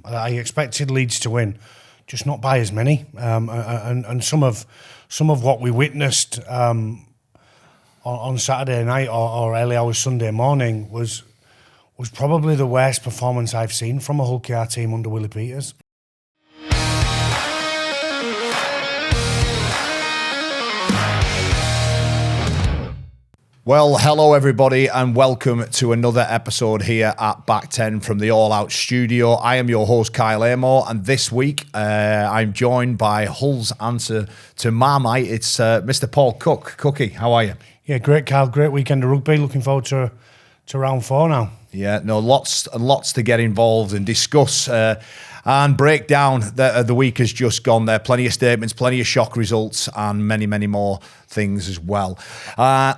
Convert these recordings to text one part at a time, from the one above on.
I expected Leeds to win, just not by as many. And some of what we witnessed on Saturday night or early hours Sunday morning was probably the worst performance I've seen from a Hull KR team under Willie Peters. Well, hello everybody and welcome to another episode here at Back 10 from the All Out Studio. I am your host Kyle Amor, and this week I'm joined by Hull's answer to Marmite. It's Mr. Paul Cooke. Cookie, how are you? Yeah, great, Carl. Great weekend of rugby. Looking forward to round 4 now. Yeah, no, lots and lots to get involved and discuss and break down. The week has just gone there. Plenty of statements, plenty of shock results, and many, many more things as well.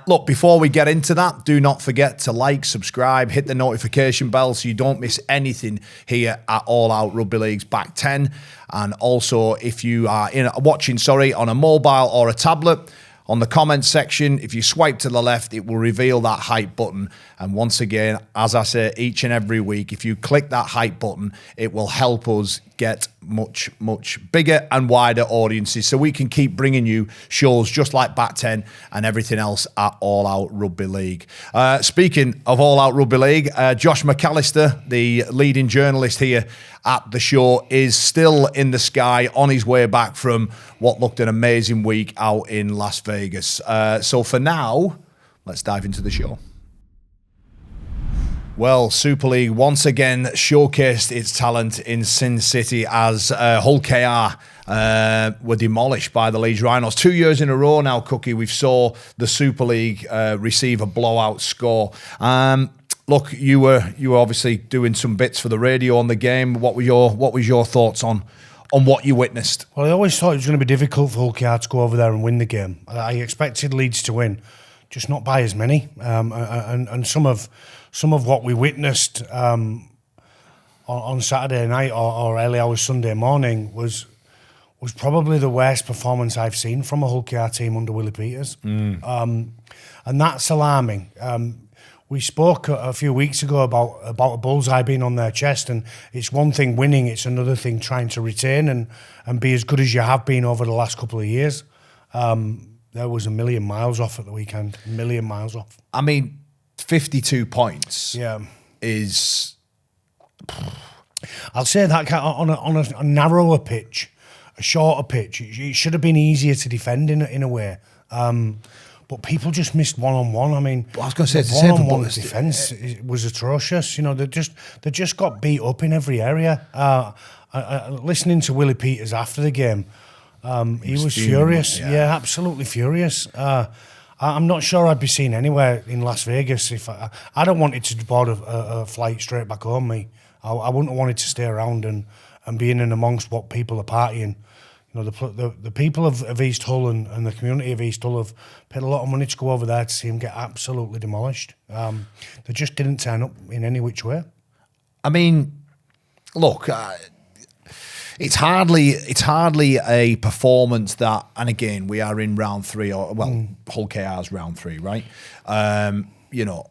Look, before we get into that, do not forget to like, subscribe, hit the notification bell so you don't miss anything here at All Out Rugby League's Back 10. And also, if you are watching on a mobile or a tablet, on the comments section, if you swipe to the left, it will reveal that hype button. And once again, as I say each and every week, if you click that hype button, it will help us get much, much bigger and wider audiences so we can keep bringing you shows just like Bat 10 and everything else at All Out Rugby League. Speaking of All Out Rugby League, Josh McAllister, the leading journalist here at the show, is still in the sky on his way back from what looked an amazing week out in Las Vegas. So for now, let's dive into the show. Well, Super League once again showcased its talent in Sin City as Hull KR were demolished by the Leeds Rhinos. 2 years in a row now, Cookie, we've saw the Super League receive a blowout score. Look, you were obviously doing some bits for the radio on the game. What was your thoughts on what you witnessed? Well, I always thought it was going to be difficult for Hull KR to go over there and win the game. I expected Leeds to win, just not by as many. And some of what we witnessed on Saturday night or early hours Sunday morning was probably the worst performance I've seen from a Hull KR team under Willie Peters. And that's alarming. We spoke a few weeks ago about a bullseye being on their chest, and it's one thing winning, it's another thing trying to retain and be as good as you have been over the last couple of years. There was a million miles off at the weekend, a million miles off. I mean, 52 points is... I'll say that on a narrower pitch, a shorter pitch, it should have been easier to defend in a way. But people just missed one-on-one. I mean, I was going to say, the one-on-one defence was atrocious. You know, they just got beat up in every area. Listening to Willie Peters after the game, he was furious. Yeah, absolutely furious. I'm not sure I'd be seen anywhere in Las Vegas if I don't want it to board a flight straight back home. I wouldn't have wanted to stay around and be in and amongst what people are partying. You know, the people of East Hull and the community of East Hull have paid a lot of money to go over there to see him get absolutely demolished. They just didn't turn up in any which way. I mean, look, it's hardly a performance that, and again, we are in round 3, Hull KR's round 3, right? You know,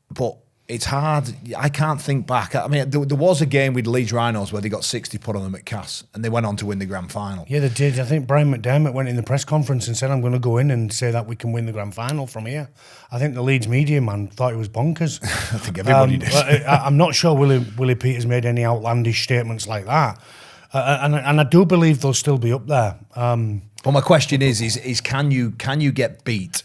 but it's hard. I can't think back. I mean, there was a game with Leeds Rhinos where they got 60 put on them at Cass, and they went on to win the grand final. Yeah, they did. I think Brian McDermott went in the press conference and said, "I'm going to go in and say that we can win the grand final from here." I think the Leeds media man thought it was bonkers. I think everybody did. I'm not sure Willie Peters made any outlandish statements like that, and I do believe they'll still be up there. Well, my question is can you get beat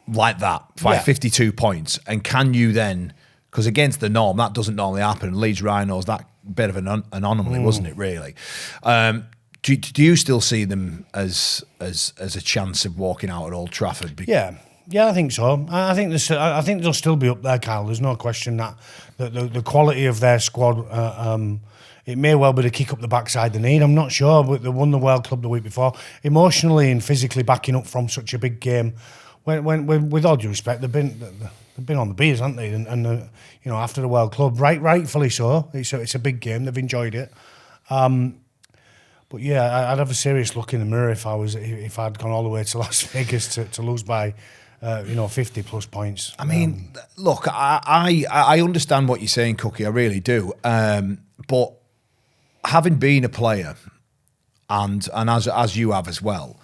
like that by 52 points, and can you then, because against the norm that doesn't normally happen, Leeds Rhinos, that bit of an anomaly, wasn't it really? Do you still see them as a chance of walking out at Old Trafford? Yeah, I think so. I think they'll still be up there, Carl. There's no question that the quality of their squad, it may well be the kick up the backside they need. I'm not sure, but they won the World Club the week before. Emotionally and physically backing up from such a big game, when with all due respect, they've been on the beers, haven't they? And you know, after the World Club, rightfully so. It's a big game. They've enjoyed it. But yeah, I'd have a serious look in the mirror if I'd gone all the way to Las Vegas to lose by 50 plus points. I mean, look, I understand what you're saying, Cookie. I really do. But having been a player, and as you have as well,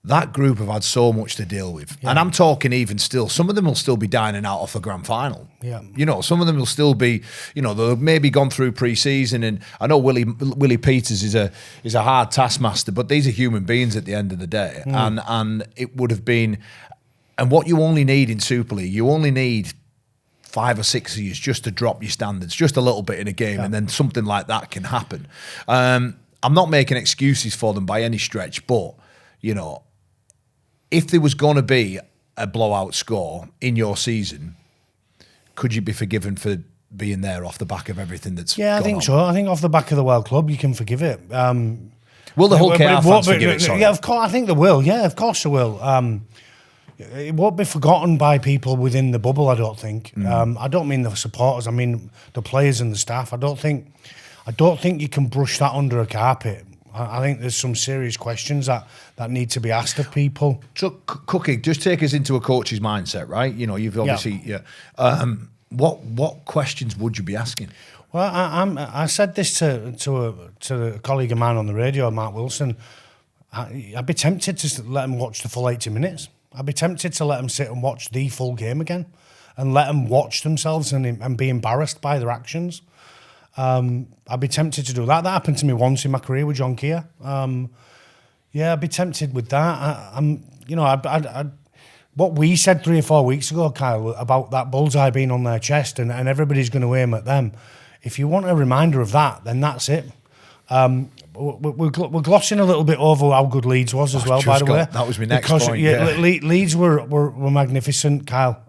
that group have had so much to deal with. Yeah. And I'm talking even still, some of them will still be dining out off a grand final. Yeah. Some of them will still be, they've maybe gone through pre-season, and I know Willie Peters is a hard taskmaster, but these are human beings at the end of the day. And it would have been, and what you only need in Super League, you only need 5 or 6 years just to drop your standards, just a little bit in a game, and then something like that can happen. I'm not making excuses for them by any stretch, but, if there was going to be a blowout score in your season, could you be forgiven for being there off the back of everything that's I think on? so. I think off the back of the World Club, you can forgive it. Will the whole KR fans forgive it? Sorry. Yeah, of course. I think they will. Yeah, of course they will. It won't be forgotten by people within the bubble, I don't think. I don't mean the supporters. I mean the players and the staff. I don't think you can brush that under a carpet. I think there's some serious questions that need to be asked of people. So, Cookie, just take us into a coach's mindset, right? You've obviously, what questions would you be asking? Well, I said this to a colleague of mine on the radio, Mark Wilson. I'd be tempted to let him watch the full 80 minutes. I'd be tempted to let them sit and watch the full game again, and let them watch themselves and be embarrassed by their actions. I'd be tempted to do that. That happened to me once in my career with John Keir. I'd be tempted with that. What we said 3 or 4 weeks ago, Kyle, about that bullseye being on their chest and everybody's going to aim at them. If you want a reminder of that, then that's it. We're glossing a little bit over how good Leeds was as well, by the way. That was my next point. Leeds were magnificent, Kyle.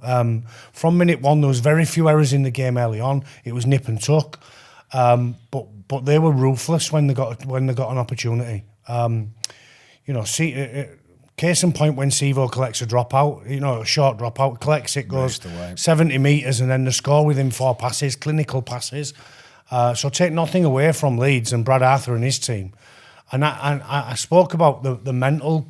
From minute one, there was very few errors in the game early on. It was nip and tuck. But they were ruthless when they got an opportunity. Case in point, when Sivo collects a dropout, a short dropout, collects it, goes 70 metres, and then the score within 4 passes, clinical passes. So take nothing away from Leeds and Brad Arthur and his team. And I spoke about the mental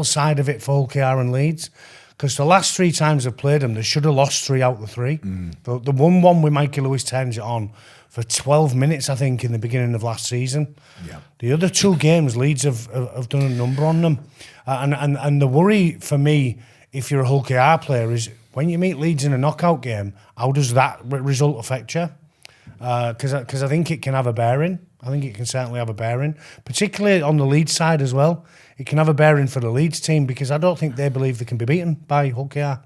side of it for Hull KR and Leeds, because the last 3 times they've played them, they should have lost 3 out of the 3. The 1-1 with Mikey Lewis turns it on for 12 minutes, I think, in the beginning of last season. Yeah. The other 2 games, Leeds have done a number on them. And the worry for me, if you're a Hull KR player, is when you meet Leeds in a knockout game, how does that result affect you? Because I think it can have a bearing. I think it can certainly have a bearing, particularly on the Leeds side as well. It can have a bearing for the Leeds team, because I don't think they believe they can be beaten by Hull KR,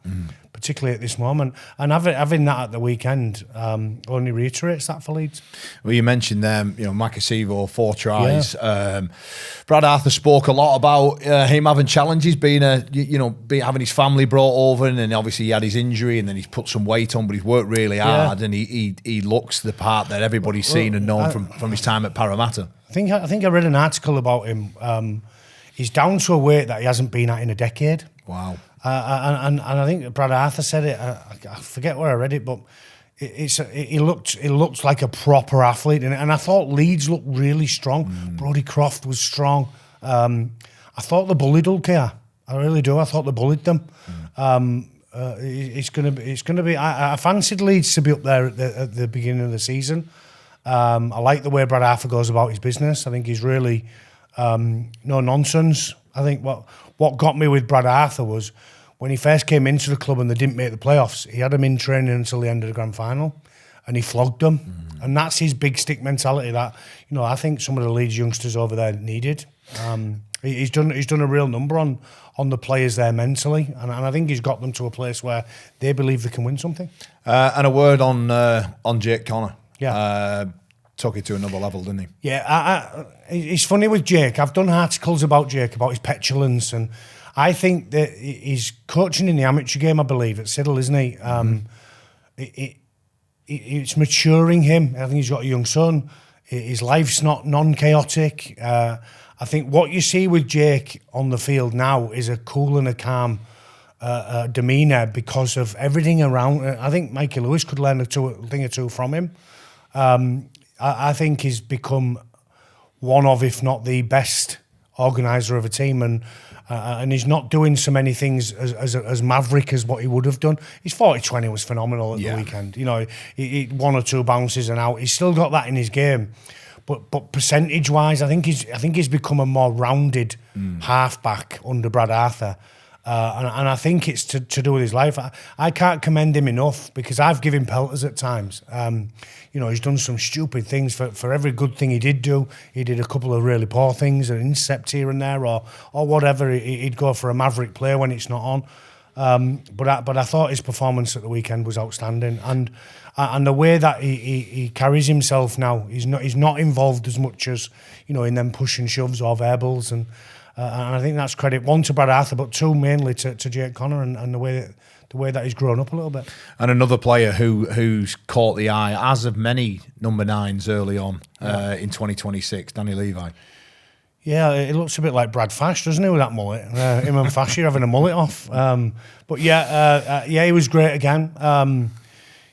particularly at this moment. And having that at the weekend only reiterates that for Leeds. Well, you mentioned them, Makasivo, 4 tries. Yeah. Brad Arthur spoke a lot about him having challenges, having his family brought over, and then obviously he had his injury, and then he's put some weight on, but he's worked really hard, and he looks the part that everybody's seen and known from his time at Parramatta. I think I read an article about him. He's down to a weight that he hasn't been at in a decade. Wow. And I think Brad Arthur said it. I forget where I read it, but he looked like a proper athlete, and I thought Leeds looked really strong. Brodie Croft was strong. I thought they bullied Hull KR. I really do. I thought they bullied them. It's going to be. I fancied Leeds to be up there at the beginning of the season. I like the way Brad Arthur goes about his business. I think he's really no nonsense. I think what got me with Brad Arthur was when he first came into the club and they didn't make the playoffs, he had them in training until the end of the grand final, and he flogged them. And that's his big stick mentality that, I think some of the Leeds youngsters over there needed. He's done a real number on the players there mentally, and I think he's got them to a place where they believe they can win something. And a word on Jake Connor. Yeah. Took it to another level, didn't he? Yeah, it's funny with Jake. I've done articles about Jake, about his petulance, and I think that he's coaching in the amateur game, I believe, at Siddle, isn't he? It's maturing him. I think he's got a young son. His life's not non-chaotic. I think what you see with Jake on the field now is a cool and a calm demeanour because of everything around. I think Mikey Lewis could learn a thing or two from him. I think he's become one of, if not the best organiser of a team, and and he's not doing so many things as maverick as what he would have done. His 40-20 was phenomenal at the weekend. You know, he 1 or 2 bounces and out. He's still got that in his game, but percentage-wise, I think he's become a more rounded halfback under Brad Arthur. And I think it's to do with his life. I can't commend him enough because I've given pelters at times. You know, he's done some stupid things for every good thing he did do. He did a couple of really poor things, an intercept here and there, or whatever. He'd go for a maverick play when it's not on. But I thought his performance at the weekend was outstanding, and the way that he carries himself now, he's not involved as much as, you know, in them push and shoves or verbals, and I think that's credit, 1 to Brad Arthur, but 2 mainly to Jake Connor and the way that he's grown up a little bit. And another player who's caught the eye, as of many number 9s early on in 2026, Danny Levi. Yeah, it looks a bit like Brad Fash, doesn't he, with that mullet? Him and Fashy having a mullet off. But he was great again.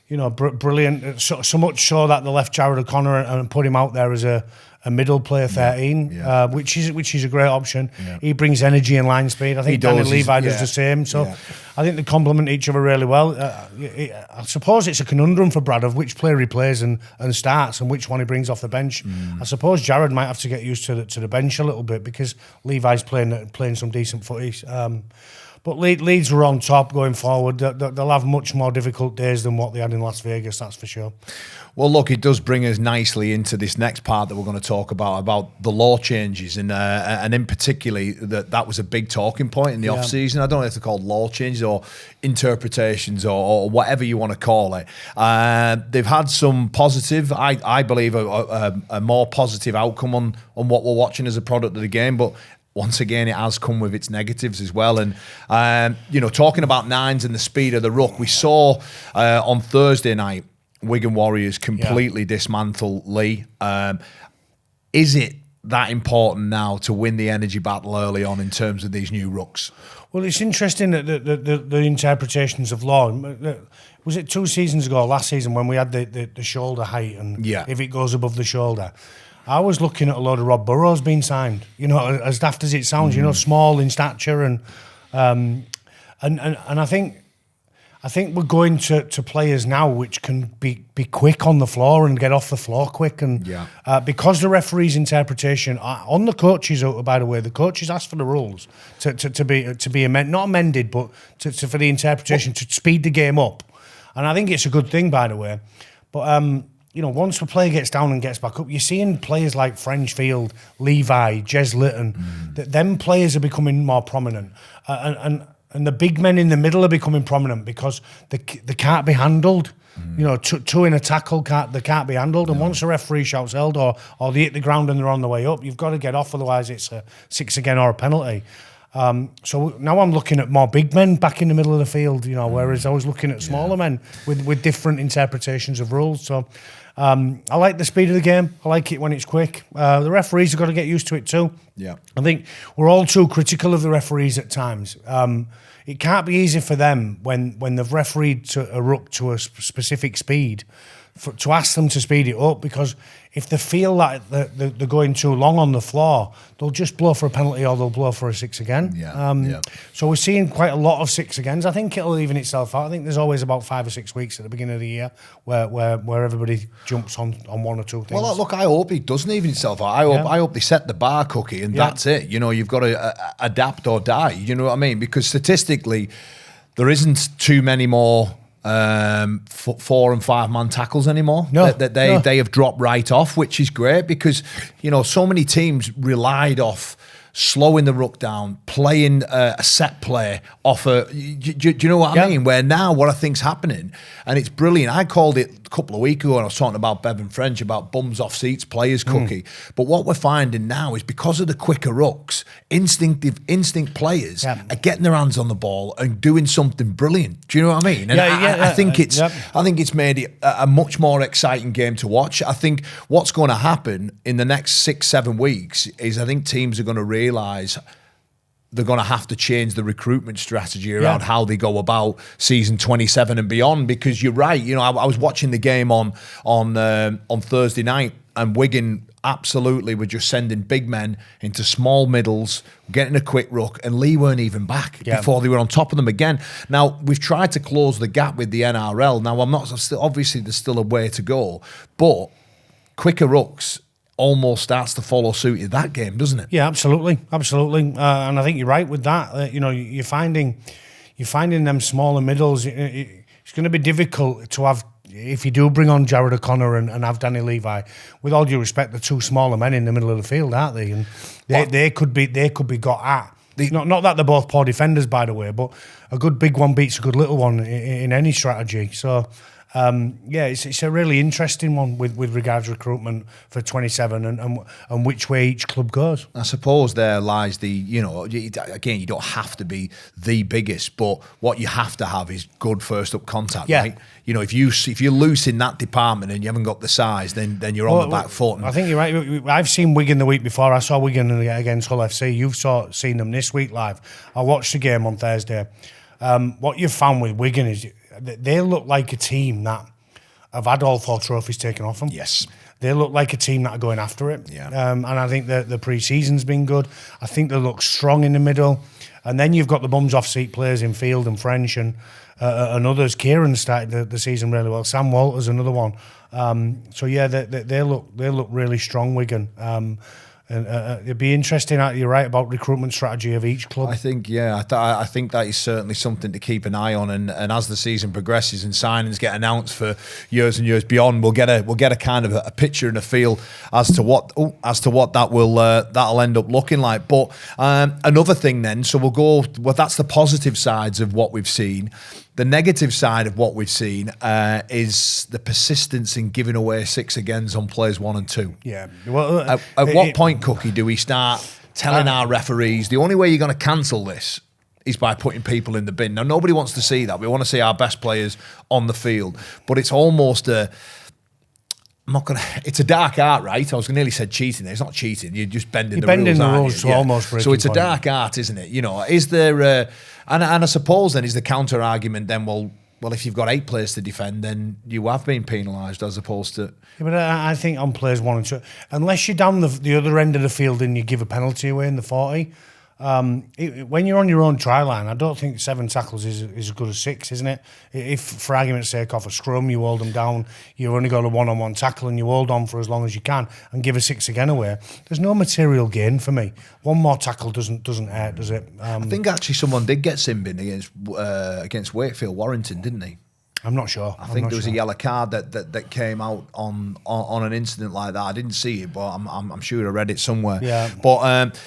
You know, brilliant. So much so that they left Jared O'Connor and put him out there as a middle player 13, which is a great option. Yeah. He brings energy and line speed. I think Danny Levi does the same. So I think they complement each other really well. I suppose it's a conundrum for Brad of which player he plays and starts and which one he brings off the bench. I suppose Jared might have to get used to the bench a little bit because Levi's playing some decent footies. But Leeds were on top going forward. They'll have much more difficult days than what they had in Las Vegas, that's for sure. Well, look, it does bring us nicely into this next part that we're going to talk about the law changes, and in particular, that was a big talking point in the off-season. I don't know if they're called law changes or interpretations or whatever you want to call it. They've had some positive, I believe, a more positive outcome on what we're watching as a product of the game, but once again, it has come with its negatives as well. And, you know, talking about 9s and the speed of the ruck, we saw on Thursday night, Wigan Warriors completely dismantle Leigh. Is it that important now to win the energy battle early on in terms of these new rucks? Well, it's interesting that the interpretations of law. Was it 2 seasons ago, last season, when we had the shoulder height and if it goes above the shoulder? I was looking at a load of Rob Burrows being signed, you know, as daft as it sounds, you know, small in stature, and I think we're going to players now which can be quick on the floor and get off the floor quick, and because the referee's interpretation on the coaches, by the way, the coaches asked for the rules to be not amended, but for the interpretation to speed the game up, and I think it's a good thing, by the way, but. You know, once the player gets down and gets back up, you're seeing players like Frenchfield, Levi, Jez Litton. Them players are becoming more prominent, and the big men in the middle are becoming prominent because they can't be handled. You know, two in a tackle they can't be handled, and once a referee shouts held or they hit the ground and they're on the way up, you've got to get off, otherwise it's a 6 again or a penalty. So now I'm looking at more big men back in the middle of the field, you know, whereas I was looking at smaller men with different interpretations of rules. So I like the speed of the game. I like it when it's quick. The referees have got to get used to it too. Yeah, I think we're all too critical of the referees at times. It can't be easy for them when they've refereed to a ruck to a specific speed to ask them to speed it up, because if they feel like they're going too long on the floor, they'll just blow for a penalty or they'll blow for a 6 again. So we're seeing quite a lot of 6 agains. I think it'll even itself out. I think there's always about 5 or 6 weeks at the beginning of the year where everybody jumps on 1 or 2 things. Well, look, I hope it doesn't even itself out. I hope they set the bar, Cookie, and that's it. You know, you've got to adapt or die. You know what I mean? Because statistically, there isn't too many more 4 and 5 man tackles anymore. They have dropped right off, which is great, because, you know, so many teams relied off slowing the ruck down, playing a set play off do you know what I mean? Where now what I think's happening, and it's brilliant. I called it a couple of weeks ago, and I was talking about Bevan French, about bums off seats players, Cookie. But what we're finding now is because of the quicker rucks, instinct players are getting their hands on the ball and doing something brilliant. Do you know what I mean? And I think it's made it a much more exciting game to watch. I think what's going to happen in the next 6-7 weeks is I think teams are going to realise they're going to have to change the recruitment strategy around how they go about season 27 and beyond. Because you're right, you know, I was watching the game on Thursday night, and Wigan absolutely were just sending big men into small middles, getting a quick ruck, and Leigh weren't even back before they were on top of them again. Now, we've tried to close the gap with the NRL. Now, obviously there's still a way to go, but quicker rucks almost starts to follow suit in that game, doesn't it? Yeah, absolutely. And I think you're right with that. You're finding them smaller middles. It's going to be difficult to have, if you do bring on Jared O'Connor and have Danny Levi. With all due respect, they're two smaller men in the middle of the field, aren't they? And they could be got at. Not that they're both poor defenders, by the way, but a good big one beats a good little one in any strategy. So. It's a really interesting one with regards to recruitment for 27 and which way each club goes. I suppose there lies again, you don't have to be the biggest, but what you have to have is good first up contact, right? If you're loose in that department and you haven't got the size, then you're on the back foot. I think you're right. I've seen Wigan the week before. I saw Wigan against Hull FC. You've seen them this week live. I watched the game on Thursday. What you've found with Wigan is they look like a team that have had all 4 trophies taken off them. Yes. They look like a team that are going after it. Yeah. And I think the pre-season's been good. I think they look strong in the middle. And then you've got the bums off seat players in Field and French and others. Kieran started the season really well. Sam Walters, another one. They look really strong, Wigan. And it'd be interesting. You're right about recruitment strategy of each club. I think, I think that is certainly something to keep an eye on. And as the season progresses and signings get announced for years and years beyond, we'll get a kind of a picture and a feel as to what that will that'll end up looking like. But another thing, then, so we'll go. Well, that's the positive sides of what we've seen. The negative side of what we've seen is the persistence in giving away 6 agains on players 1 and 2. Yeah. Well, at what point, Cookie, do we start telling our referees the only way you're going to cancel this is by putting people in the bin? Now, nobody wants to see that. We want to see our best players on the field, but it's almost it's a dark art, right? I was nearly said cheating. It's not cheating. You're just bending the rules. Almost breaking so it's a point. dark art, isn't it? Is there? And I suppose then is the counter argument then? Well, if you've got 8 players to defend, then you have been penalised as opposed to. Yeah, but I think on players 1 and 2, unless you're down the other end of the field and you give a penalty away in the 40. When you're on your own try line, I don't think 7 tackles is as good as 6, isn't it? If, for argument's sake, off a scrum, you hold them down, you've only got a one-on-one tackle and you hold on for as long as you can and give a 6 again away, there's no material gain for me. One more tackle doesn't hurt, does it? I think actually someone did get sin bin against Wakefield Warrington, didn't he? I'm not sure. I think there was a yellow card that came out on an incident like that. I didn't see it, but I'm sure I read it somewhere. Yeah. But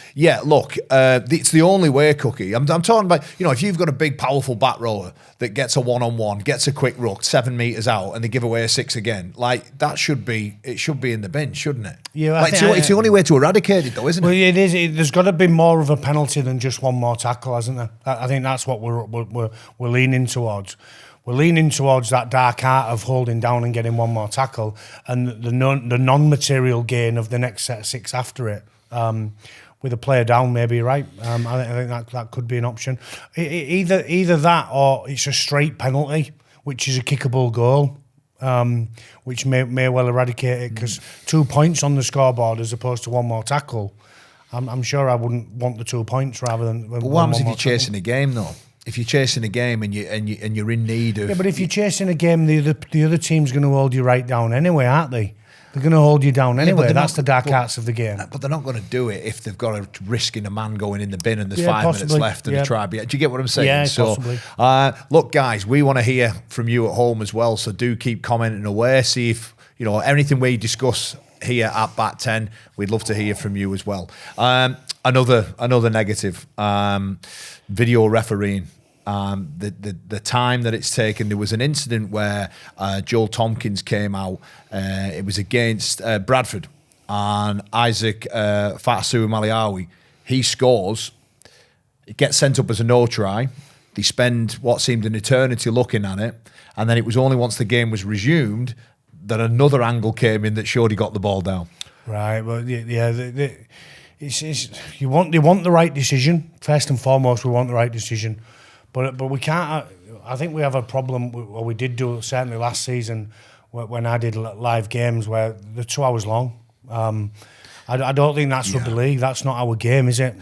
look, it's the only way, Cookie. I'm talking about, if you've got a big, powerful back rower that gets a one-on-one, gets a quick ruck 7 metres out, and they give away a 6 again, like that should be in the bin, shouldn't it? Yeah, it's the only way to eradicate it, though, isn't it? Well, it is. There's got to be more of a penalty than just one more tackle, hasn't there? I think that's what we're leaning towards. We're leaning towards that dark art of holding down and getting one more tackle, and the non-material gain of the next set of 6 after it. With a player down, maybe you're right. I think that could be an option. Either that or it's a straight penalty, which is a kickable goal, which may well eradicate it, because 2 points on the scoreboard as opposed to one more tackle. I'm sure I wouldn't want the 2 points rather than. But what happens if you're chasing a game, though? If you're chasing a game and you're in need of... Yeah, but if you're chasing a game, the other team's going to hold you right down anyway, aren't they? They're going to hold you down anyway. That's the dark arts of the game. But they're not going to do it if they've got a risk in a man going in the bin and there's 5 possibly. minutes left and a try. Do you get what I'm saying? Yeah, so, possibly. Look, guys, we want to hear from you at home as well, so do keep commenting away. See if, anything we discuss here at Bat 10, we'd love to hear from you as well. Another negative, video refereeing. The time that it's taken. There was an incident where Joel Tompkins came out. It was against Bradford, and Isaac Fatasu Maliawi. He scores. It gets sent up as a no try. They spend what seemed an eternity looking at it, and then it was only once the game was resumed that another angle came in that showed he got the ball down. Right. Well, yeah. You want the right decision first and foremost. We want the right decision. But we can't. I think we have a problem, or we did do certainly last season when I did live games where they're 2 hours long. I don't think that's rugby league. That's not our game, is it?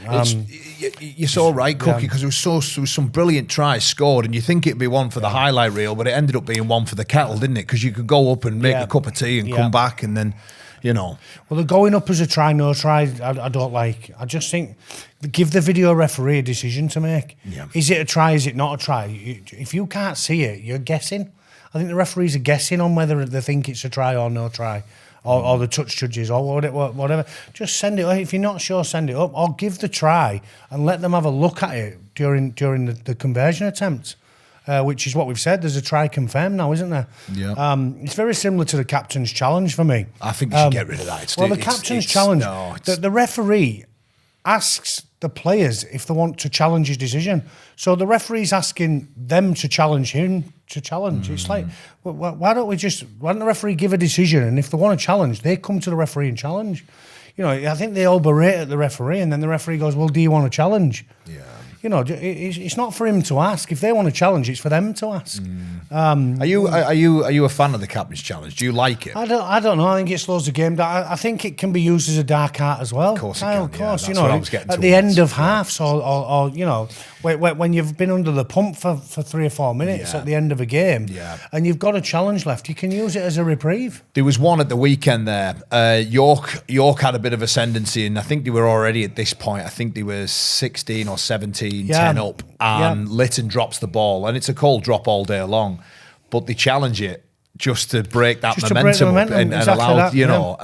You're so right, Cookie, because there was some brilliant tries scored, and you think it'd be one for the highlight reel, but it ended up being one for the kettle, didn't it? Because you could go up and make a cup of tea and come back, and then, you know. Well, the going up as a try, no try, I don't like. I just think give the video referee a decision to make. Yeah. Is it a try? Is it not a try? If you can't see it, you're guessing. I think the referees are guessing on whether they think it's a try or no try. Or the touch judges, or whatever. Just send it up. If you're not sure, send it up. Or give the try and let them have a look at it during the conversion attempt, which is what we've said. There's a try confirmed now, isn't there? Yeah. It's very similar to the captain's challenge for me. I think you should get rid of that. The captain's challenge, the referee asks the players if they want to challenge his decision. So the referee's asking them to challenge him to challenge. It's like, why don't the referee give a decision, and if they want to challenge, they come to the referee and challenge. You know, I think they all berate at the referee, and then the referee goes, well, do you want to challenge? Yeah. You know, it's not for him to ask. If they want to challenge, it's for them to ask. Are you a fan of the captain's challenge? Do you like it? I don't know. I think it slows the game down. I think it can be used as a dark art as well. Of course, it can. Of course, you know, at the end of halves, or you know, when you've been under the pump for 3 or 4 minutes at the end of a game, and you've got a challenge left, you can use it as a reprieve. There was one at the weekend there. York had a bit of ascendancy, and I think they were already at this point. I think they were 16 or 17. 10 up, and Lytton drops the ball, and it's a cold drop all day long, but they challenge it just to break that momentum up and allow that, you know.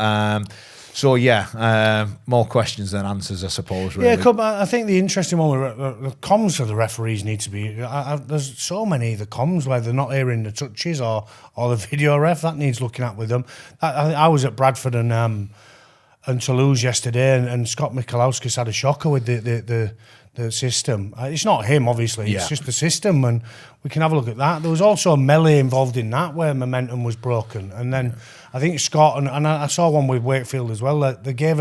More questions than answers, I suppose. Really. Yeah, I think the interesting one, the comms for the referees need to be. There's so many of the comms where they're not hearing the touches or the video ref. That needs looking at with them. I was at Bradford and Toulouse yesterday, and Scott Mikulowskis had a shocker with the system. It's not him, obviously. It's just the system, and we can have a look at that. There was also a melee involved in that where momentum was broken, and then I think Scott and I saw one with Wakefield as well. They gave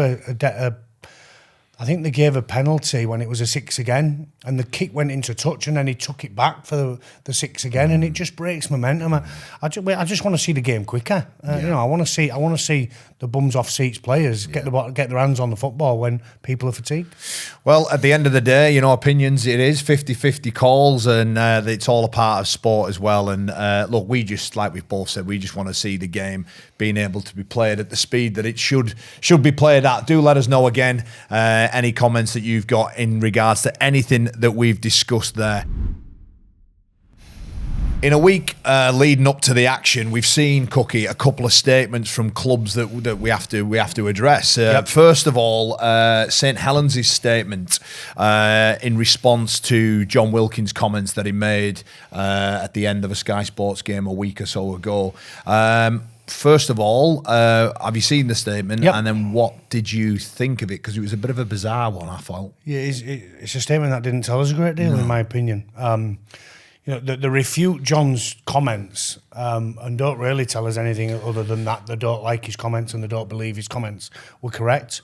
I think they gave a penalty when it was a 6 again, and the kick went into touch, and then he took it back for the 6 again, and it just breaks momentum. I just want to see the game quicker. You know, I want to see the bums off seats players get their hands on the football when people are fatigued. Well, at the end of the day, you know, opinions, it is 50-50 calls, and it's all a part of sport as well. And look, we just, like we've both said, we just want to see the game being able to be played at the speed that it should be played at. Do let us know again any comments that you've got in regards to anything that we've discussed there. In a week leading up to the action, we've seen, Cookie, a couple of statements from clubs that we have to address. First of all, St Helens' statement in response to John Wilkins' comments that he made at the end of a Sky Sports game a week or so ago. First of all, have you seen the statement? And then what did you think of it? Because it was a bit of a bizarre one, I felt. Yeah, it's a statement that didn't tell us a great deal, in my opinion. You know, they refute John's comments and don't really tell us anything other than that they don't like his comments and they don't believe his comments were correct.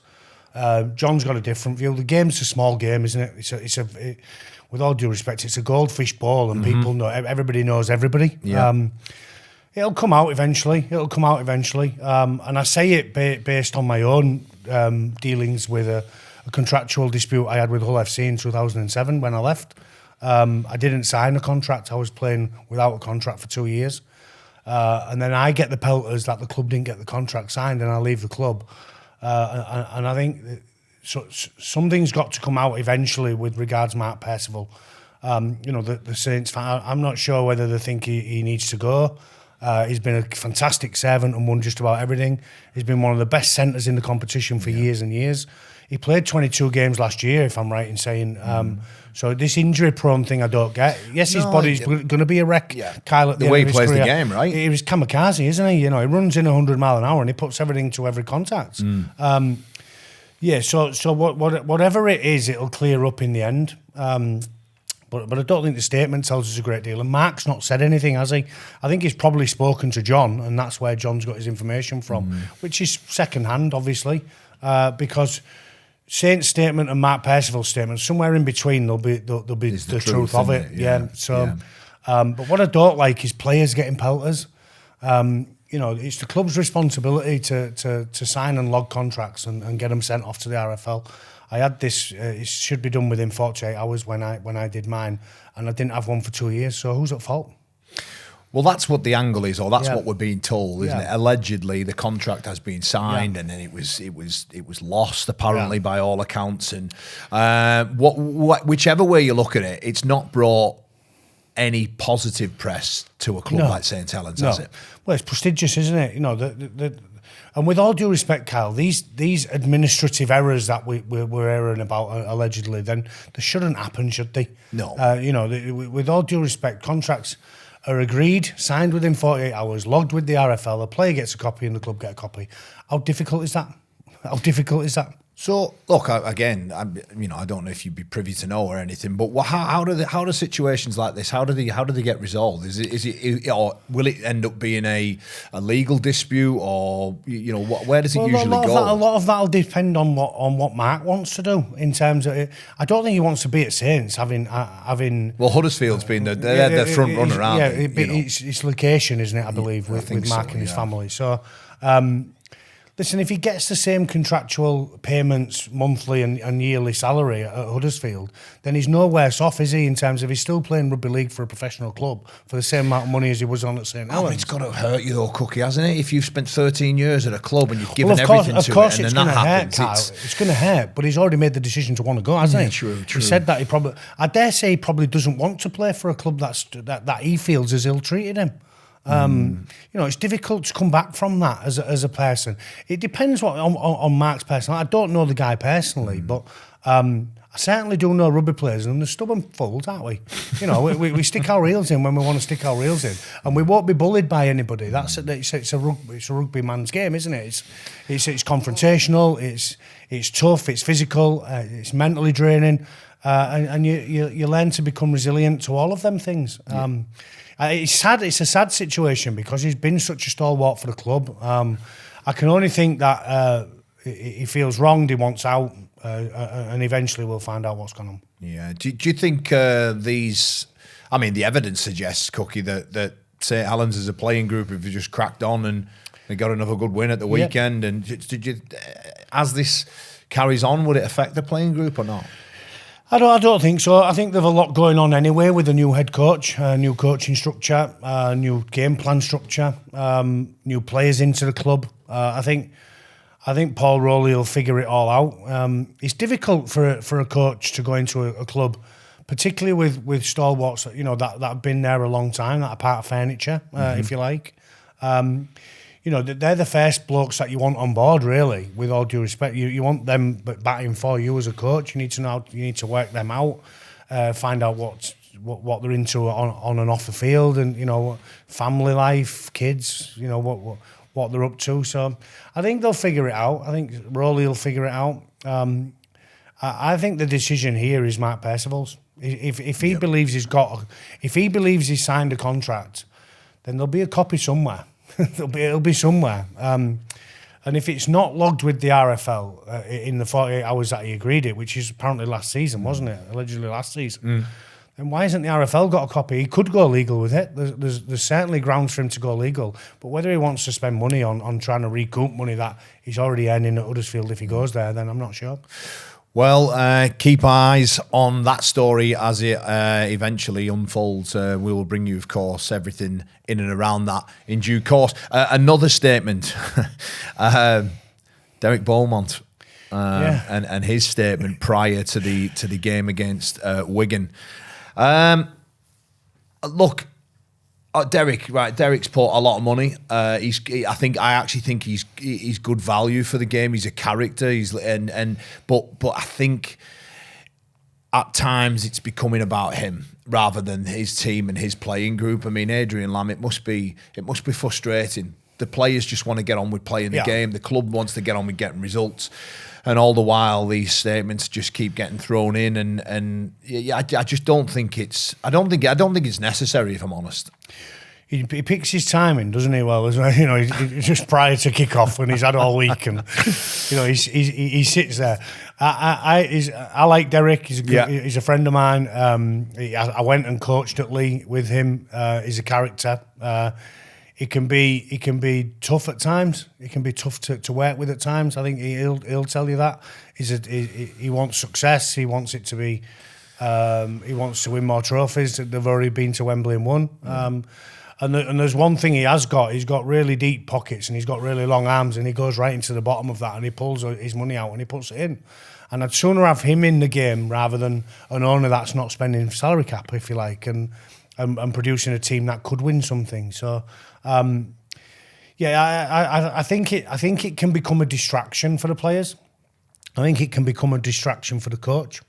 John's got a different view. The game's a small game, isn't it? With all due respect, it's a goldfish ball, and people know. Everybody knows everybody. Yeah. It'll come out eventually. And I say it based on my own dealings with a contractual dispute I had with Hull FC in 2007 when I left. I didn't sign a contract. I was playing without a contract for 2 years. And then I get the pelters that the club didn't get the contract signed, and I leave the club. And I think something's got to come out eventually with regards to Mark Percival. You know, the Saints fan, I'm not sure whether they think he needs to go. He's been a fantastic servant and won just about everything. He's been one of the best centres in the competition for years and years. He played 22 games last year, if I'm right in saying. So this injury-prone thing I don't get. Yes, his body's going to be a wreck, Kyle, at the way end he of plays his the career. game, right? He was kamikaze, isn't he? You know, he runs in 100 mile an hour and he puts everything to every contact. So whatever it is, it'll clear up in the end. But I don't think the statement tells us a great deal. And Mark's not said anything, has he? I think he's probably spoken to John, and that's where John's got his information from, which is second-hand, obviously, because Saint's statement and Mark Percival's statement, somewhere in between, there'll be the truth of it. But what I don't like is players getting pelters. it's the club's responsibility to sign and log contracts and get them sent off to the RFL. I had this. It should be done within 48 hours when I did mine, and I didn't have one for 2 years. So who's at fault? Well, that's what the angle is, or that's what we're being told, isn't it? Allegedly, the contract has been signed, and then it was lost apparently by all accounts. And whichever way you look at it, it's not brought any positive press to a club like St Helens, has it? Well, it's prestigious, isn't it? And with all due respect, Kyle, these administrative errors that we're hearing about allegedly, then they shouldn't happen, should they? No. With all due respect, contracts are agreed, signed within 48 hours, logged with the RFL, a player gets a copy and the club get a copy. How difficult is that? So, look, again, I don't know if you'd be privy to know or anything, but how do situations like this, how do they get resolved? Is it or will it end up being a legal dispute, or where does it usually go? A lot of that'll depend on what Mark wants to do in terms of it. I don't think he wants to be at Saints having. Well, Huddersfield's been the front runner, aren't they? It's location, isn't it? I believe with Mark and his family. So. Listen, if he gets the same contractual payments monthly and yearly salary at Huddersfield, then he's no worse off, is he, in terms of he's still playing rugby league for a professional club for the same amount of money as he was on at St Helens. It's got to hurt you though, Cookie, hasn't it? If you've spent 13 years at a club and you've given everything to it, and then that happens. It's going to hurt, but he's already made the decision to want to go, hasn't he? True. He said that I dare say he probably doesn't want to play for a club that he feels has ill-treated him. It's difficult to come back from that as a person. It depends on Mark's personality. I don't know the guy personally, but I certainly do know rugby players, and they're stubborn fools, aren't we? We stick our heels in when we want to stick our heels in, and we won't be bullied by anybody. It's a rugby man's game, isn't it? It's confrontational. It's tough. It's physical. It's mentally draining, and you learn to become resilient to all of them things. It's sad. It's a sad situation because he's been such a stalwart for the club. I can only think that he feels wronged. He wants out, and eventually we'll find out what's going on. Yeah. Do you think these? I mean, the evidence suggests, Cookie, that St Helens as a playing group have just cracked on and they got another good win at the weekend. And did you, as this carries on, would it affect the playing group or not? I don't think so. I think there's a lot going on anyway with a new head coach, new coaching structure, new game plan structure, new players into the club. I think Paul Rowley will figure it all out. It's difficult for a coach to go into a club, particularly with stalwarts that have been there a long time, that are part of furniture, if you like. They're the first blokes that you want on board, really, with all due respect. You want them batting for you as a coach. You need to know, you need to work them out, find out what they're into on and off the field, and family life, kids, what they're up to. So I think they'll figure it out. I think Rowley will figure it out. I think the decision here is Mark Percival's. If he believes he's signed a contract, then there'll be a copy somewhere. It'll be somewhere. And if it's not logged with the RFL in the 48 hours that he agreed it, which is apparently last season, wasn't it? Allegedly last season. Then why hasn't the RFL got a copy? He could go legal with it. There's certainly grounds for him to go legal. But whether he wants to spend money on trying to recoup money that he's already earning at Huddersfield if he goes there, then I'm not sure. Well, keep eyes on that story as it eventually unfolds. We will bring you, of course, everything in and around that in due course. Another statement, Derek Beaumont and his statement prior to the game against Wigan. Look, Derek's put a lot of money. I actually think he's good value for the game. He's a character. But I think at times it's becoming about him rather than his team and his playing group. I mean, Adrian Lamb, it must be frustrating. The players just want to get on with playing the game. The club wants to get on with getting results. And all the while, these statements just keep getting thrown in, and I just don't think it's. I don't think it's necessary, if I'm honest. He picks his timing, doesn't he? Well, he's just prior to kick off when he's had all week, and he sits there. I like Derek. He's a friend of mine. I went and coached at Leigh with him. He's a character. It can be tough at times. It can be tough to work with at times. I think he'll tell you that. He wants success. He wants it to be. He wants to win more trophies. They've already been to Wembley and won. And there's one thing he has got. He's got really deep pockets and he's got really long arms, and he goes right into the bottom of that and he pulls his money out and he puts it in. And I'd sooner have him in the game rather than an owner that's not spending salary cap, if you like, and producing a team that could win something. So. I think it can become a distraction for the players. I think it can become a distraction for the coach.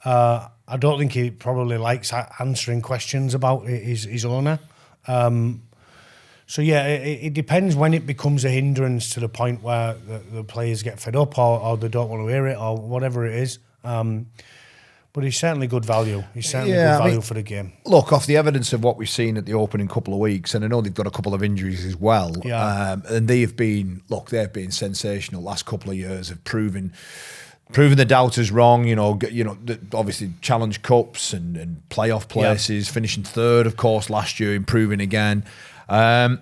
I don't think he probably likes answering questions about his owner. It depends when it becomes a hindrance to the point where the players get fed up or they don't want to hear it or whatever it is. But he's certainly good value. He's certainly good value for the game. Look, off the evidence of what we've seen at the opening couple of weeks, and I know they've got a couple of injuries as well, and they've been sensational. Last couple of years of proving the doubters wrong. Obviously challenge cups and playoff places, finishing third, of course, last year, improving again. There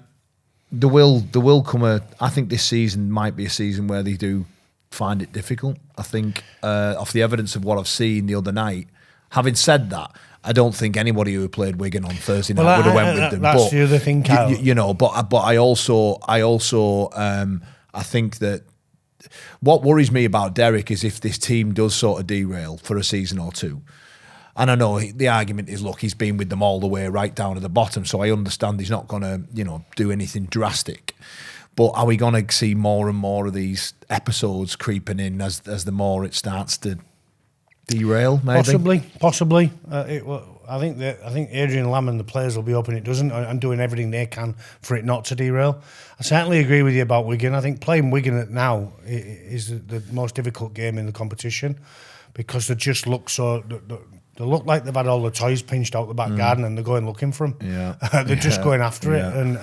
will come I think this season might be a season where they do find it difficult. I think off the evidence of what I've seen the other night. Having said that, I don't think anybody who played Wigan on Thursday night would have went with them. That's the other thing, Kyle. But I also I think that what worries me about Derek is if this team does sort of derail for a season or two. And I know the argument is, look, he's been with them all the way right down to the bottom, so I understand he's not going to, do anything drastic. But are we going to see more and more of these episodes creeping in as the more it starts to derail? Maybe possibly. I think Adrian Lamb and the players will be hoping it doesn't and doing everything they can for it not to derail. I certainly agree with you about Wigan. I think playing Wigan now is the most difficult game in the competition because they just look so. They look like they've had all the toys pinched out the back garden and they're going looking for them. Yeah, they're just going after it, and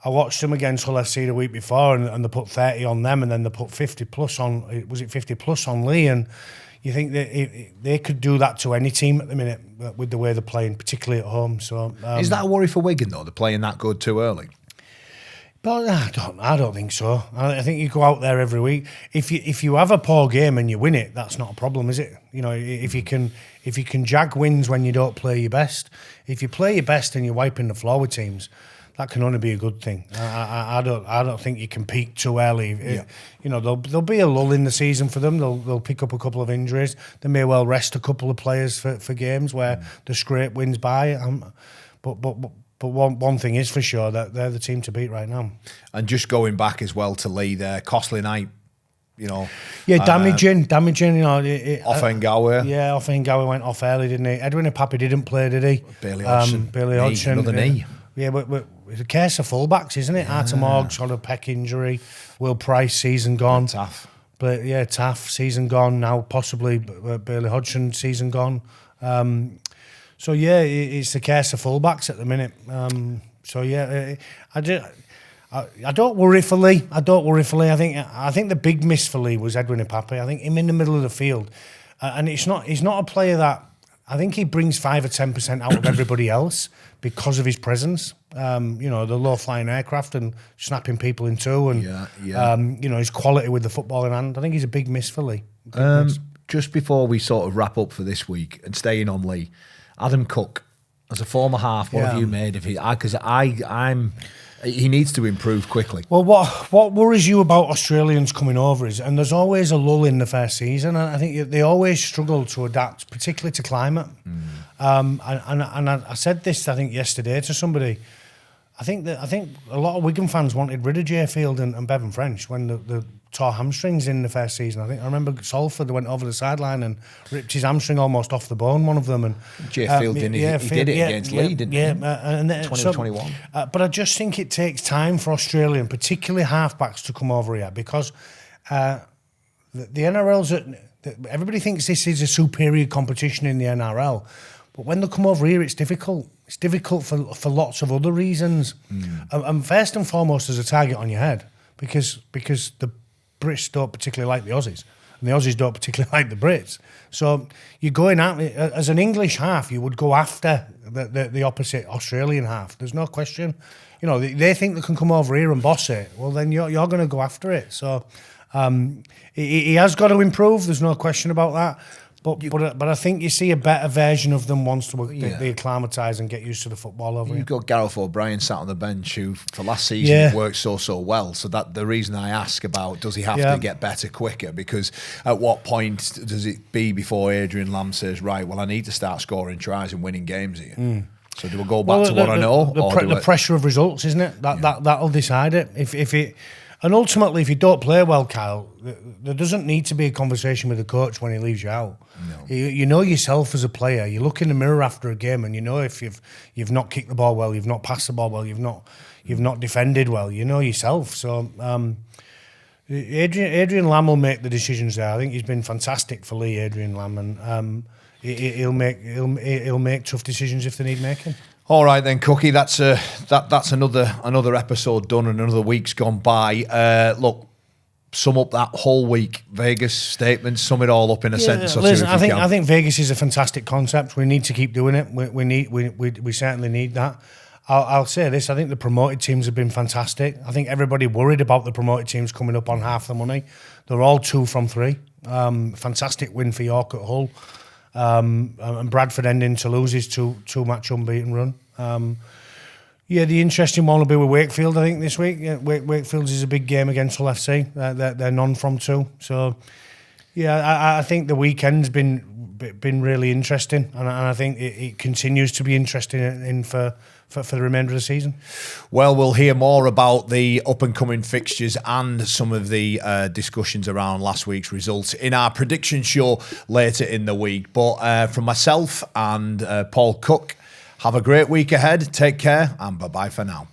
I watched them against Hull FC the week before, and they put 30 on them, and then they put 50 plus on. Was it 50 plus on Leigh? And you think that they could do that to any team at the minute with the way they're playing, particularly at home. So is that a worry for Wigan though? They're playing that good too early. But I don't think so. I think you go out there every week. If you have a poor game and you win it, that's not a problem, is it? If you can jag wins when you don't play your best. If you play your best and you're wiping the floor with teams, that can only be a good thing. I don't think you can peak too early. There'll be a lull in the season for them. They'll pick up a couple of injuries. They may well rest a couple of players for games where the scrape wins by. But one thing is for sure, that they're the team to beat right now. And just going back as well to Leigh there, costly night, damaging. Off Ngawe. Yeah, off Ngawe went off early, didn't he? Edwin Papi didn't play, did he? Bailey Hodgson. Another knee. Yeah, but it's a case of fullbacks, isn't it? Amor's got a pec injury. Will Price, season gone. Taff. But Taff, season gone. Now possibly Bailey Hodgson, season gone. It's the case of fullbacks at the minute. I don't worry for Leigh. I think the big miss for Leigh was Edwin Papi. I think him in the middle of the field, and he's not a player that. I think he brings 5 or 10% out of everybody else because of his presence. The low-flying aircraft and snapping people in two, and his quality with the football in hand. I think he's a big miss for Leigh. Just before we sort of wrap up for this week and staying on Leigh, Adam Cooke, as a former half, what have you made of him? Because he needs to improve quickly. Well, what worries you about Australians coming over is, and there's always a lull in the first season, and I think they always struggle to adapt, particularly to climate. And I said this, I think, yesterday to somebody. I think a lot of Wigan fans wanted rid of Jay Field and Bevan French when the tore hamstrings in the first season. I remember Salford went over the sideline and ripped his hamstring almost off the bone, one of them. And Jay Field didn't he? He did it against Leigh, didn't he? Yeah, 2021. But I just think it takes time for Australian, particularly halfbacks, to come over here because the NRL's. Everybody thinks this is a superior competition in the NRL, but when they come over here, it's difficult. It's difficult for lots of other reasons. And first and foremost, there's a target on your head because the Brits don't particularly like the Aussies. and the Aussies don't particularly like the Brits. So you're going at as an English half, you would go after the opposite Australian half. There's no question. You know, they think they can come over here and boss it. Well, then you're going to go after it. So he has got to improve. There's no question about that. But I think you see a better version of them once they acclimatise and get used to the football over here. You've got Gareth O'Brien sat on the bench who, for last season, worked so well. So that the reason I ask about does he have to get better quicker? Because at what point does it be before Adrian Lamb says, right, well, I need to start scoring tries and winning games here? So do we go back to what I know? The pressure of results, isn't it? That'll decide it. If it. And ultimately, if you don't play well, Kyle, there doesn't need to be a conversation with the coach when he leaves you out. No. You know yourself as a player. You look in the mirror after a game, and you know if you've not kicked the ball well, you've not passed the ball well, you've not defended well. You know yourself. So Adrian Lamb will make the decisions there. I think he's been fantastic for Leigh, Adrian Lamb, and he'll make tough decisions if they need making. All right then, Cookie. That's another episode done and another week's gone by. Look, sum up that whole week. Vegas statements. Sum it all up in a sentence or two. Listen, I think Vegas is a fantastic concept. We need to keep doing it. We certainly need that. I'll say this. I think the promoted teams have been fantastic. I think everybody worried about the promoted teams coming up on half the money. They're all 2 from 3. Fantastic win for York at Hull. And Bradford ending Toulouse's two-match unbeaten run. The interesting one will be with Wakefield, I think, this week. Yeah, Wakefield's is a big game against Hull FC. They're none from 2. So, I think the weekend's been really interesting, and I think it continues to be interesting for the remainder of the season. Well, we'll hear more about the up-and-coming fixtures and some of the discussions around last week's results in our prediction show later in the week. But from myself and Paul Cooke, have a great week ahead. Take care, and bye-bye for now.